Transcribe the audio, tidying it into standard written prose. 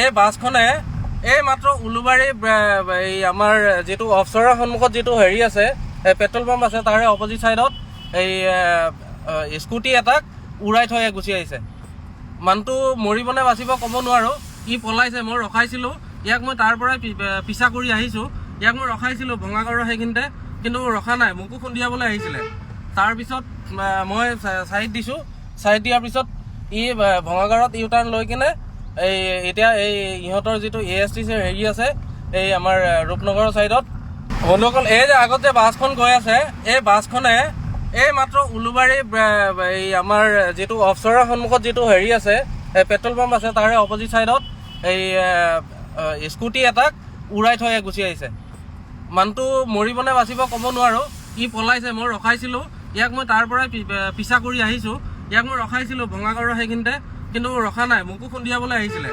এই বাছখনে এই মাত্ৰ উলুবাৰী এই আমাৰ যেটো অফচৰৰ সন্মুখত যেটো হেৰি আছে পেট্ৰল পাম্প আছে তাৰে অপজিট সাইডত এই স্কুটি এটাক উৰাই থৈ গুচি আহিছে। মানুহটো মৰিবনে বাচিব ক'ব নোৱাৰো। ই পলাইছে, মই ৰখাইছিলো ইয়াক, মই তাৰ পৰাই পিছা কৰি আহিছো। ইয়াক মই ৰখাইছিলো ভঙাগড়ৰ সেইখিনিতে, কিন্তু ৰখা নাই, মোকো খুন্দিয়াবলৈ আহিছিলে। তাৰপিছত মই চাইড দিছো, চাইড দিয়াৰ পিছত ই ভঙাগড়ত ইউ টাৰ্ণ লৈ কিনে এই এতিয়া এই ইহঁতৰ যিটো ASTC হেৰি আছে এই আমাৰ ৰূপনগৰৰ চাইডত। বন্ধুসকল, এই যে আগত যে বাছখন গৈ আছে, এই বাছখনে এই মাত্ৰ উলুবাৰী এই আমাৰ যেটো অফচৰৰ সন্মুখত যেটো হেৰি আছে পেট্ৰল পাম্প আছে তাৰে অপজিট সাইডত এই স্কুটি এটাক উৰাই থৈ গুচি আহিছে। মানুহটো মৰিবনে বাচিব ক'ব নোৱাৰো। ই পলাইছে, মই ৰখাইছিলো ইয়াক, মই তাৰ পৰাই পিছা কৰি আহিছো। ইয়াক মই ৰখাইছিলো ভঙাগড়ৰ সেইখিনিতে, কিন্তু ৰখা নাই, মোকো খুন্দিয়াবলৈ আহিছিলে।